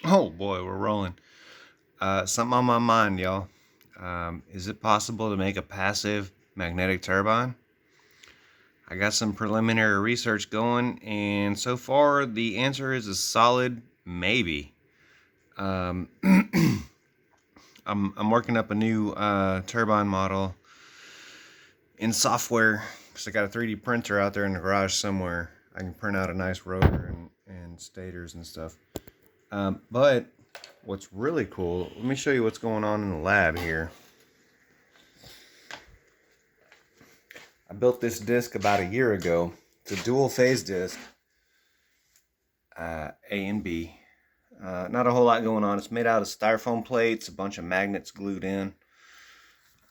Oh boy, we're rolling. Something on my mind, y'all. Is it possible to make a passive magnetic turbine? I got some preliminary research going, and so far the answer is a solid maybe. Um, I'm working up a new turbine model in software because I got a 3D printer out there in the garage somewhere. I can print out a nice rotor and stators and stuff. But what's really cool, let me show you what's going on in the lab here. I built this disc about a year ago. It's a dual phase disc, A and B. Not a whole lot going on. It's made out of styrofoam plates, a bunch of magnets glued in.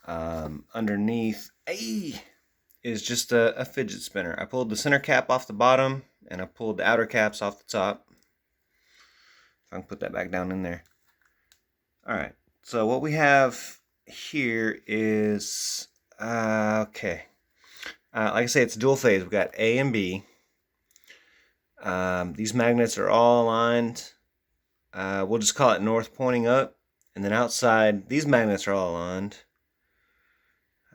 Underneath is just a fidget spinner. I pulled the center cap off the bottom and I pulled the outer caps off the top. If I can put that back down in there. Alright, so what we have here is, okay. Like I say, it's dual phase. We've got A and B. These magnets are all aligned. We'll just call it north pointing up. And then outside, these magnets are all aligned.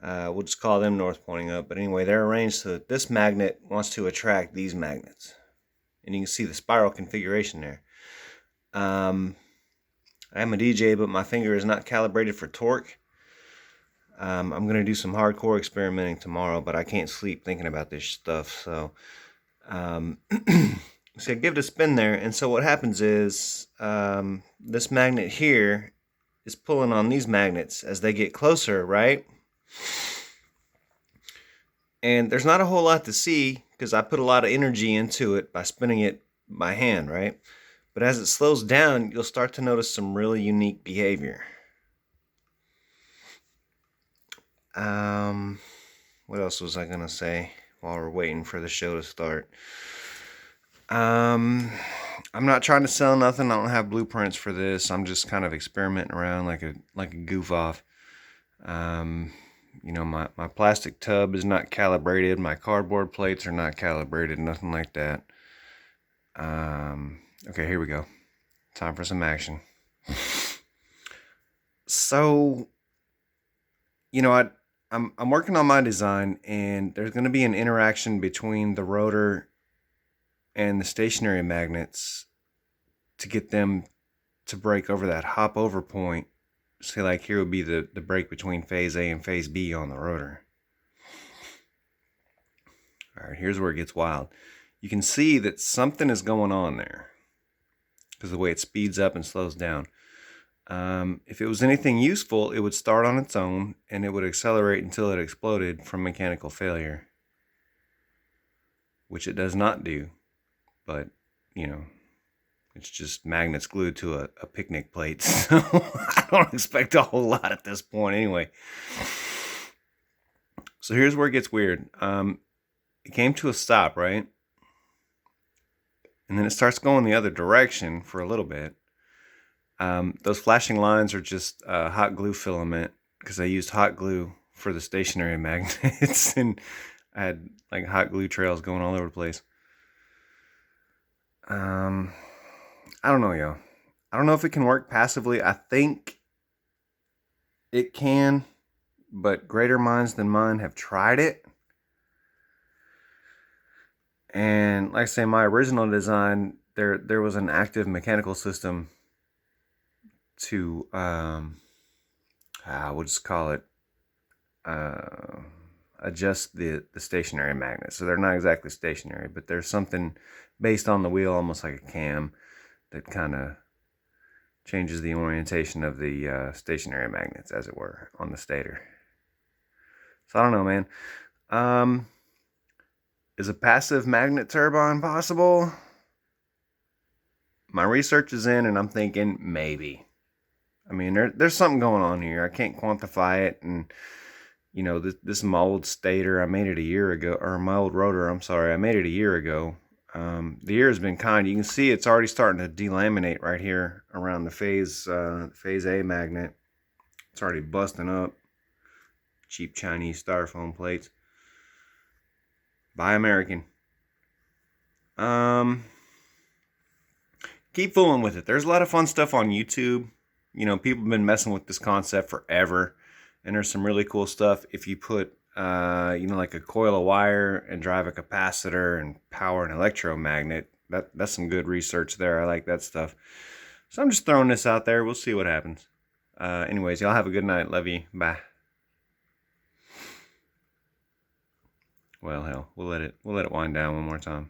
We'll just call them north pointing up. But anyway, they're arranged so that this magnet wants to attract these magnets. And you can see the spiral configuration there. I am a DJ, but my finger is not calibrated for torque. I'm going to do some hardcore experimenting tomorrow, but I can't sleep thinking about this stuff. So, so I give it a spin there. And so what happens is this magnet here is pulling on these magnets as they get closer, right? And there's not a whole lot to see because I put a lot of energy into it by spinning it by hand, right? But as it slows down, you'll start to notice some really unique behavior. What else was I going to say while we're waiting for the show to start? I'm not trying to sell nothing. I don't have blueprints for this. I'm just kind of experimenting around like a goof off. You know, my plastic tub is not calibrated. My cardboard plates are not calibrated. Nothing like that. Okay, here we go. Time for some action. So, you know, I'm working on my design, and there's going to be an interaction between the rotor and the stationary magnets to get them to break over that hop over point. Say like here would be the break between phase A and phase B on the rotor. All right, here's where it gets wild. You can see that something is going on there because of the way it speeds up and slows down. If it was anything useful, it would start on its own and it would accelerate until it exploded from mechanical failure, which it does not do. But, you know, it's just magnets glued to a picnic plate, so I don't expect a whole lot at this point anyway. So here's where it gets weird. It came to a stop, right? And then it starts going the other direction for a little bit. Those flashing lines are just hot glue filament because I used hot glue for the stationary magnets, and I had like hot glue trails going all over the place. I don't know, y'all. I don't know if it can work passively. I think it can, but greater minds than mine have tried it. And like I say, my original design, there was an active mechanical system to, we'll just call it, adjust the stationary magnet. So they're not exactly stationary, but there's something based on the wheel, almost like a cam, that kind of changes the orientation of the stationary magnets, as it were, on the stator. So I don't know, man. Is a passive magnet turbine possible? My research is in, and I'm thinking maybe. I mean, there's something going on here. I can't quantify it, and you know, this is my old stator. I made it a year ago, or my old rotor. I'm sorry, I made it a year ago. The year has been kind. You can see it's already starting to delaminate right here around the phase A magnet. It's already busting up. Cheap Chinese styrofoam plates. Buy American. Give keep fooling with it. There's a lot of fun stuff on YouTube. People have been messing with this concept forever, and there's some really cool stuff if you put, like a coil of wire and drive a capacitor and power an electromagnet. That's some good research there. I like that stuff. So I'm just throwing this out there. We'll see what happens. Anyways, y'all have a good night. Love you. Bye. Well, hell, we'll let it wind down one more time.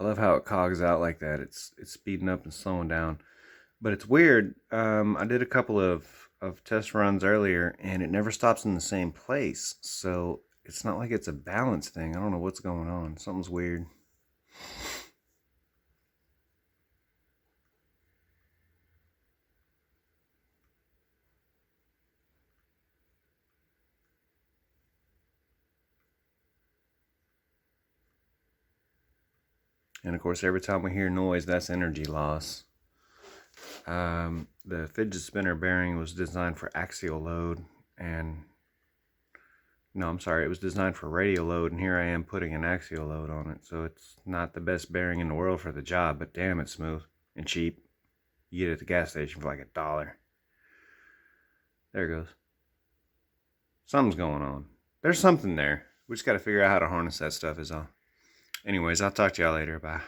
I love how it cogs out like that. It's speeding up and slowing down. But it's weird. I did a couple of test runs earlier, and it never stops in the same place. So it's not like it's a balance thing. I don't know what's going on. Something's weird. And of course, every time we hear noise, that's energy loss. The fidget spinner bearing was designed for axial load, and no, I'm sorry, it was designed for radial load, and here I am putting an axial load on it. So it's not the best bearing in the world for the job, but damn, it's smooth and cheap. You get it at the gas station for like $1. There it goes. Something's going on. There's something there. We just got to figure out how to harness that stuff is all. Anyways, I'll talk to y'all later. Bye.